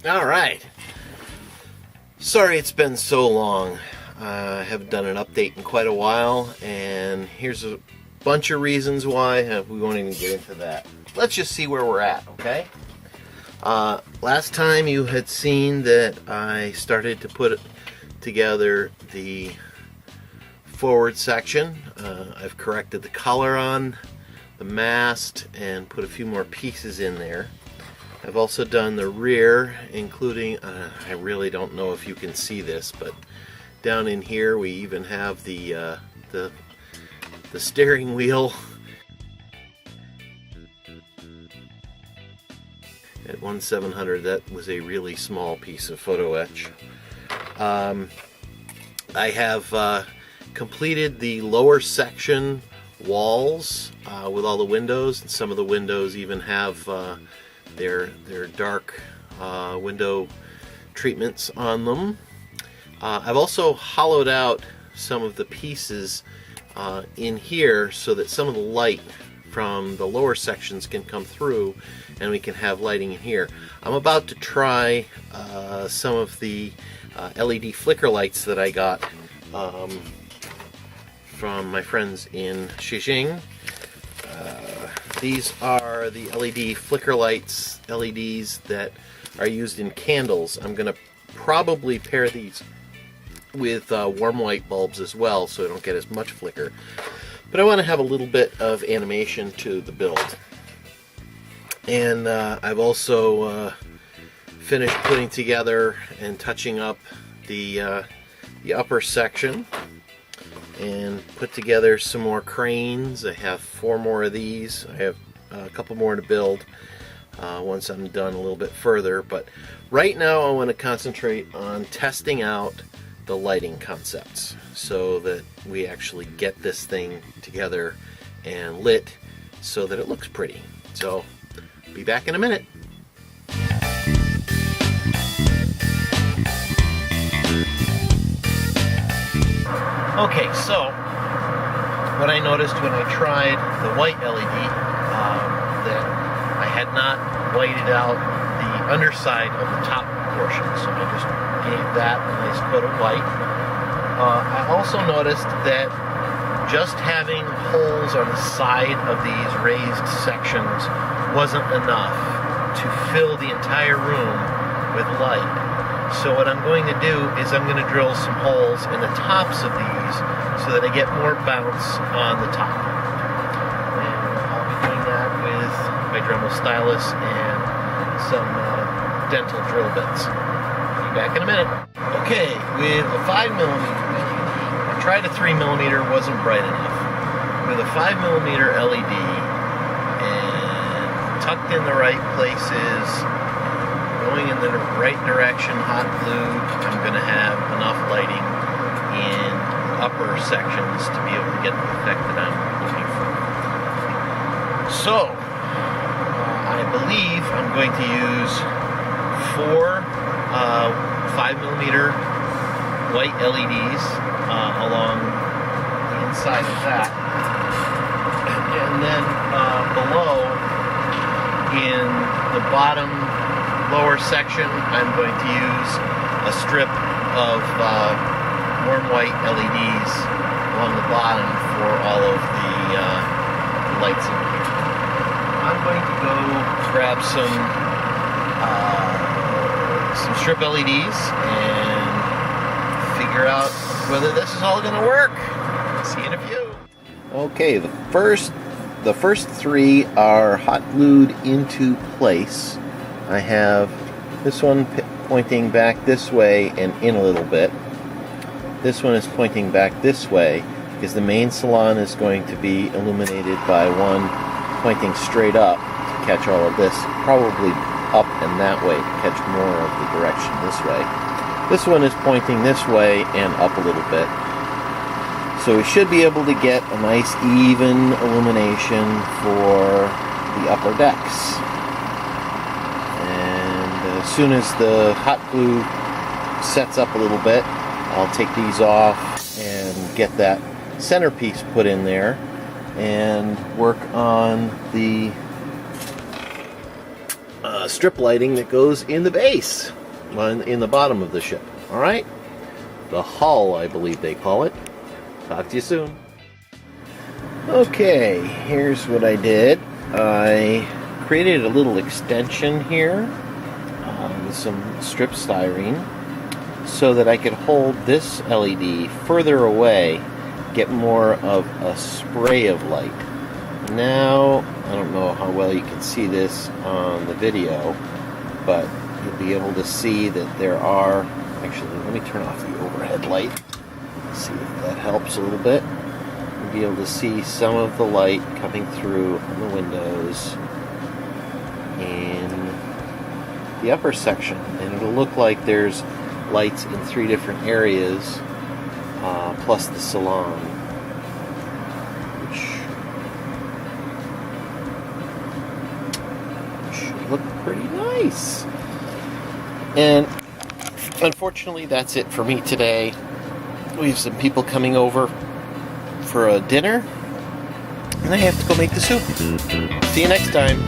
All right. Sorry it's been so long. I haven't done an update in quite a while, and here's a bunch of reasons why. We won't even get into that. Let's just see where we're at, okay? Last time you had seen that I started to put together the forward section. I've corrected the color on the mast and put a few more pieces in there. I've also done the rear, including, I really don't know if you can see this, but down in here we even have the steering wheel. At 1/700, that was a really small piece of photo etch. I have completed the lower section walls with all the windows, and some of the windows even have their dark window treatments on them. I've also hollowed out some of the pieces in here so that some of the light from the lower sections can come through and we can have lighting in here. I'm about to try some of the LED flicker lights that I got from my friends in Beijing. These are the LED flicker lights, LEDs that are used in candles. I'm going to probably pair these with warm white bulbs as well, so I don't get as much flicker. But I want to have a little bit of animation to the build. And I've also finished putting together and touching up the upper section, and put together some more cranes. I have 4 more of these. I have a couple more to build once I'm done a little bit further. But right now I want to concentrate on testing out the lighting concepts so that we actually get this thing together and lit so that it looks pretty. So, be back in a minute. Okay, so what I noticed when I tried the white LED, that I had not whited out the underside of the top portion, so I just gave that a nice coat of white. I also noticed that just having holes on the side of these raised sections wasn't enough to fill the entire room with light. So what I'm going to do is I'm going to drill some holes in the tops of these so that I get more bounce on the top. And I'll be doing that with my Dremel stylus and some dental drill bits. Be back in a minute. Okay, with a 5mm LED, I tried a 3mm, wasn't bright enough. With a 5mm LED and tucked in the right places, going in the right direction, hot glued, I'm going to have enough lighting in upper sections to be able to get the effect that I'm looking for. So, I believe I'm going to use 4 5mm white LEDs along the inside of that. And then below, in the bottom lower section, I'm going to use a strip of warm white LEDs along the bottom for all of the lights in here. I'm going to go grab some strip LEDs and figure out whether this is all going to work. See you in a few. Okay, the first 3 are hot glued into place. I have this one pointing back this way and in a little bit. This one is pointing back this way because the main salon is going to be illuminated by one pointing straight up to catch all of this, probably up and that way to catch more of the direction this way. This one is pointing this way and up a little bit. So we should be able to get a nice even illumination for the upper decks. As soon as the hot glue sets up a little bit, I'll take these off and get that centerpiece put in there and work on the strip lighting that goes in the base, in the bottom of the ship. All right, the hull, I believe they call it. Talk to you soon. Okay, here's what I did. I created a little extension here with some strip styrene so that I could hold this LED further away, get more of a spray of light. Now, I don't know how well you can see this on the video, but you'll be able to see that there are, actually, let me turn off the overhead light, see if that helps a little bit. You'll be able to see some of the light coming through on the windows in the upper section, and it'll look like there's lights in 3 different areas, plus the salon, which should look pretty nice. And unfortunately, that's it for me today. We have some people coming over for a dinner, and I have to go make the soup. See you next time.